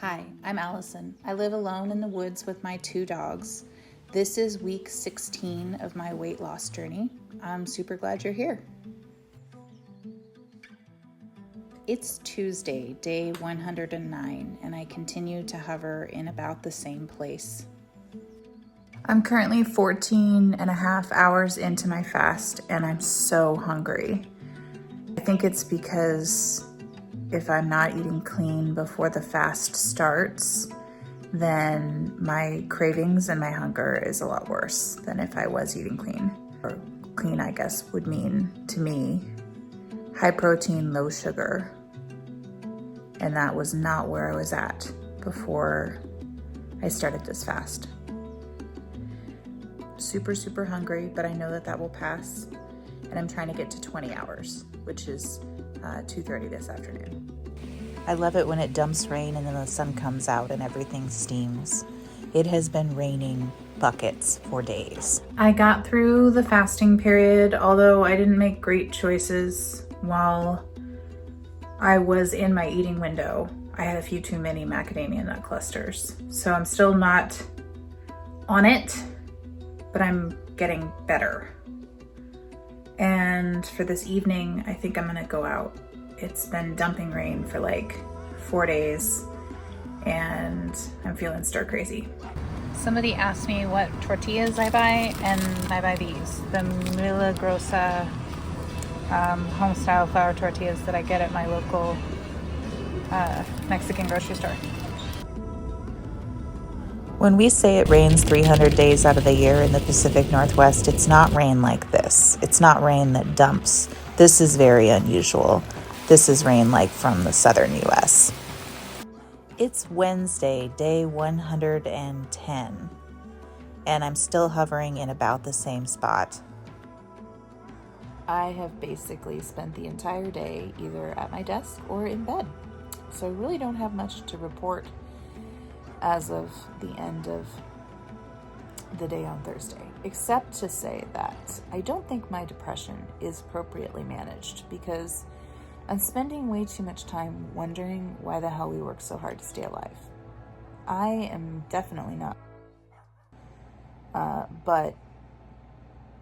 Hi, I'm Allison. I live alone in the woods with my 2 dogs. This is week 16 of my weight loss journey. I'm super glad you're here. It's Tuesday, day 109, and I continue to hover in about the same place. I'm currently 14 and a half hours into my fast, and I'm so hungry. I think it's because if I'm not eating clean before the fast starts, then my cravings and my hunger is a lot worse than if I was eating clean. Or clean, I guess, would mean to me high protein, low sugar. And that was not where I was at before I started this fast. Super, super hungry, but I know that will pass. And I'm trying to get to 20 hours, which is 2:30 this afternoon. I love it when it dumps rain and then the sun comes out and everything steams. It has been raining buckets for days. I got through the fasting period, although I didn't make great choices while I was in my eating window. I had a few too many macadamia nut clusters. So I'm still not on it, but I'm getting better. And for this evening, I think I'm gonna go out. It's been dumping rain for like 4 days and I'm feeling stir crazy. Somebody asked me what tortillas I buy, and I buy these, the Milagrosa home-style flour tortillas that I get at my local Mexican grocery store. When we say it rains 300 days out of the year in the Pacific Northwest, it's not rain like this. It's not rain that dumps. This is very unusual. This is rain like from the southern U.S. It's Wednesday, day 110, and I'm still hovering in about the same spot. I have basically spent the entire day either at my desk or in bed, so I really don't have much to report as of the end of the day on Thursday, except to say that I don't think my depression is appropriately managed because I'm spending way too much time wondering why the hell we work so hard to stay alive. I am definitely not. But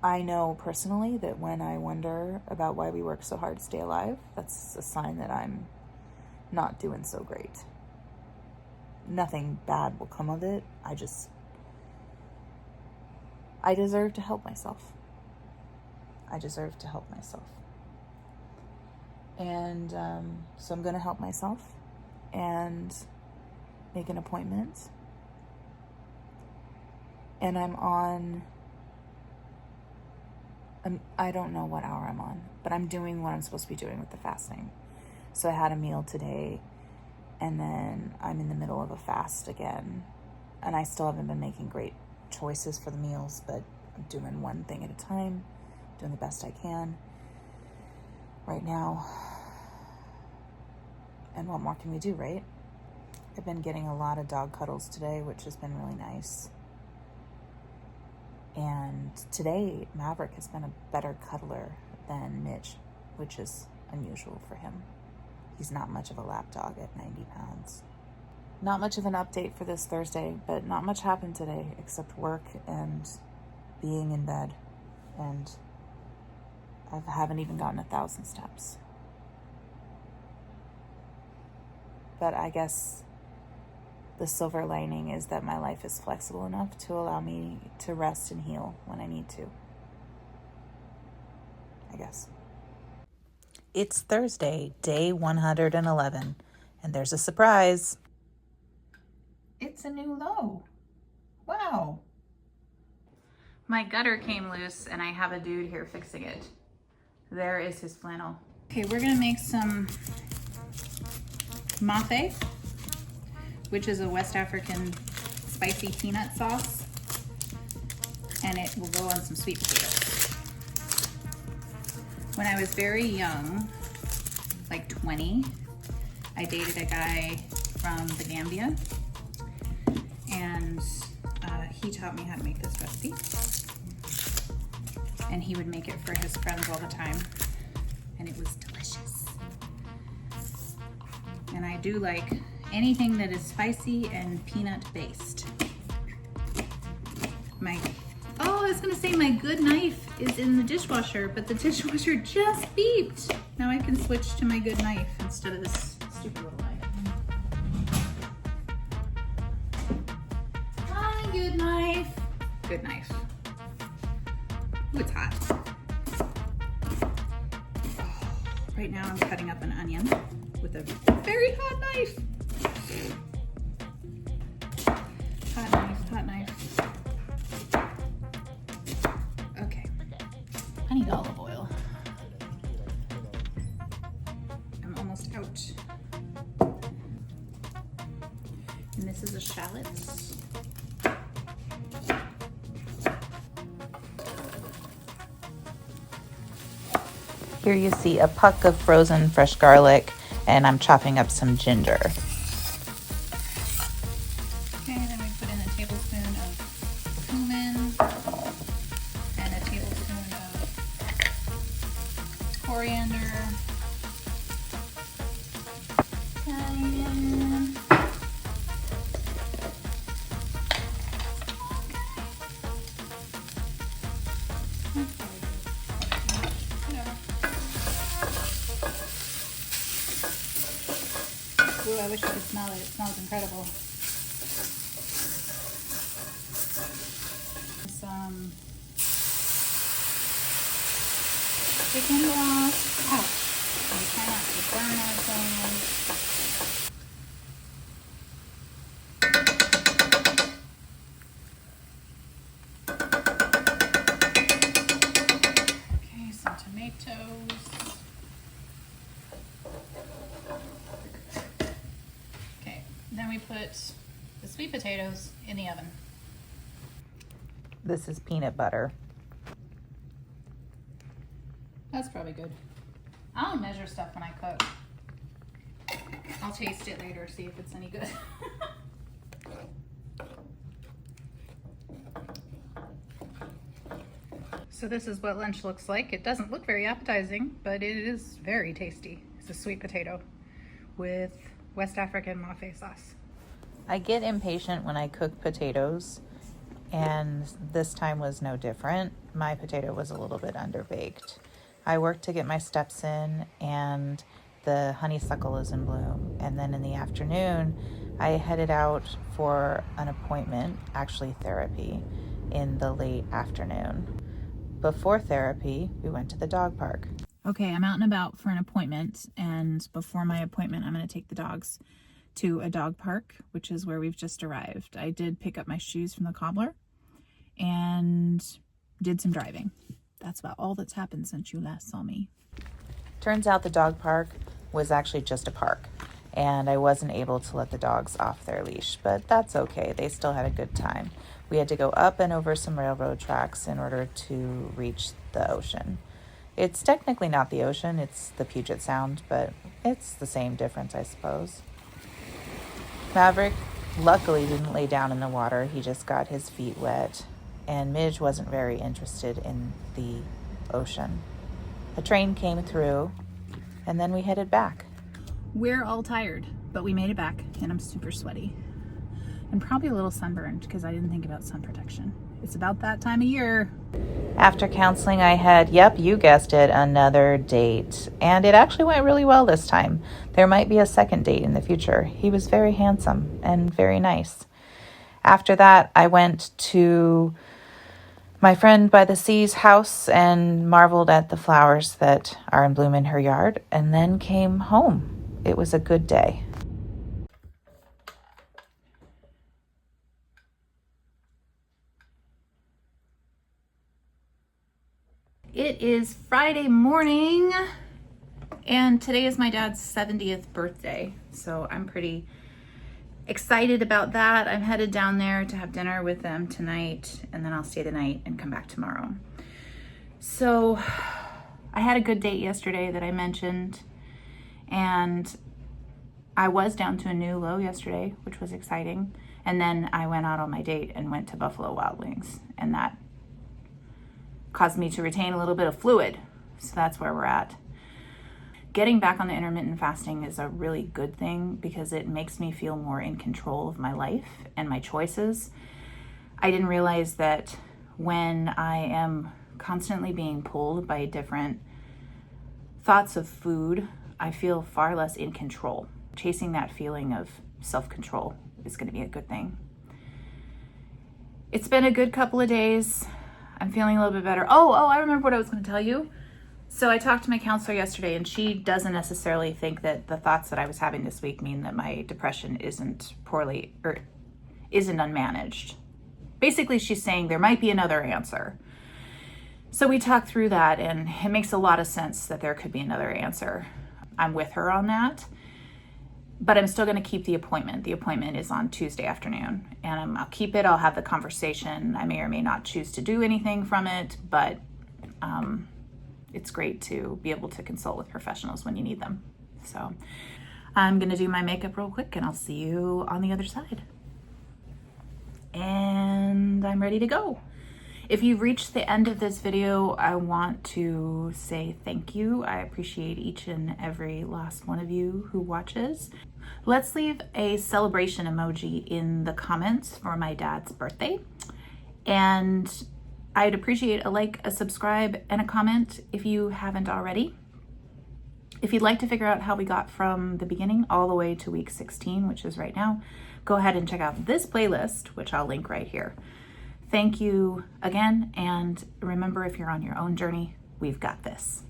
I know personally that when I wonder about why we work so hard to stay alive, that's a sign that I'm not doing so great. Nothing bad will come of it. I deserve to help myself. And so I'm going to help myself and make an appointment. And I don't know what hour I'm on, but I'm doing what I'm supposed to be doing with the fasting. So I had a meal today, and then I'm in the middle of a fast again. And I still haven't been making great choices for the meals, but I'm doing one thing at a time, doing the best I can right now. And what more can we do, right? I've been getting a lot of dog cuddles today, which has been really nice. And today, Maverick has been a better cuddler than Mitch, which is unusual for him. He's not much of a lap dog at 90 pounds. Not much of an update for this Thursday, but not much happened today except work and being in bed. And I haven't even gotten 1,000 steps. But I guess the silver lining is that my life is flexible enough to allow me to rest and heal when I need to. I guess. It's Thursday, day 111, and there's a surprise. It's a new low. Wow. My gutter came loose and I have a dude here fixing it. There is his flannel. Okay, we're gonna make some mafe, which is a West African spicy peanut sauce, and it will go on some sweet potatoes. When I was very young, like 20, I dated a guy from the Gambia, and he taught me how to make this recipe, and he would make it for his friends all the time, and it was delicious. And I do like anything that is spicy and peanut based. Oh, I was gonna say my good knife is in the dishwasher, but the dishwasher just beeped. Now I can switch to my good knife instead of this stupid little knife. Hi, good knife. Good knife. Ooh, it's hot. Right now I'm cutting up an onion with a very hot knife. Hot knife, hot knife. Okay. I need olive oil. I'm almost out. And this is a shallot. Here you see a puck of frozen fresh garlic, and I'm chopping up some ginger. Okay, then we put in a tablespoon of cumin and a tablespoon of coriander. Cayenne. Ooh, I wish you could smell it. It smells incredible. Some chicken broth. Ouch. We try not to burn ourselves. Okay, some tomatoes. Then we put the sweet potatoes in the oven. This is peanut butter. That's probably good. I don't measure stuff when I cook. I'll taste it later, see if it's any good. So this is what lunch looks like. It doesn't look very appetizing, but it is very tasty. It's a sweet potato with West African mafe sauce. I get impatient when I cook potatoes, and this time was no different. My potato was a little bit underbaked. I worked to get my steps in, and the honeysuckle is in bloom. And then in the afternoon, I headed out for an appointment, actually therapy, in the late afternoon. Before therapy, we went to the dog park. Okay, I'm out and about for an appointment, and before my appointment, I'm going to take the dogs to a dog park, which is where we've just arrived. I did pick up my shoes from the cobbler and did some driving. That's about all that's happened since you last saw me. Turns out the dog park was actually just a park, and I wasn't able to let the dogs off their leash, but that's okay. They still had a good time. We had to go up and over some railroad tracks in order to reach the ocean. It's technically not the ocean, it's the Puget Sound, but it's the same difference, I suppose. Maverick luckily didn't lay down in the water. He just got his feet wet, and Midge wasn't very interested in the ocean. A train came through, and then we headed back. We're all tired, but we made it back, and I'm super sweaty. I'm probably a little sunburned because I didn't think about sun protection. It's about that time of year. After counseling, I had, yep, you guessed it, another date. And it actually went really well this time. There might be a second date in the future. He was very handsome and very nice. After that, I went to my friend by the sea's house and marveled at the flowers that are in bloom in her yard, and then came home. It was a good day. It is Friday morning, and today is my dad's 70th birthday, so I'm pretty excited about that. I'm headed down there to have dinner with them tonight, and then I'll stay the night and come back tomorrow. So I had a good date yesterday that I mentioned, and I was down to a new low yesterday, which was exciting, and then I went out on my date and went to Buffalo Wild Wings, and that caused me to retain a little bit of fluid. So that's where we're at. getting back on the intermittent fasting is a really good thing because it makes me feel more in control of my life and my choices. I didn't realize that when I am constantly being pulled by different thoughts of food, I feel far less in control. Chasing that feeling of self-control is going to be a good thing. It's been a good couple of days. I'm feeling a little bit better. Oh, I remember what I was going to tell you. So I talked to my counselor yesterday, and she doesn't necessarily think that the thoughts that I was having this week mean that my depression isn't unmanaged. Basically, she's saying there might be another answer. So we talked through that, and it makes a lot of sense that there could be another answer. I'm with her on that, but I'm still going to keep the appointment. The appointment is on Tuesday afternoon, and I'll keep it. I'll have the conversation. I may or may not choose to do anything from it, but it's great to be able to consult with professionals when you need them. So I'm going to do my makeup real quick, and I'll see you on the other side. And I'm ready to go. If you've reached the end of this video, I want to say thank you. I appreciate each and every last one of you who watches. Let's leave a celebration emoji in the comments for my dad's birthday. And I'd appreciate a like, a subscribe, and a comment if you haven't already. If you'd like to figure out how we got from the beginning all the way to week 16, which is right now, go ahead and check out this playlist, which I'll link right here. Thank you again, and remember, if you're on your own journey, we've got this.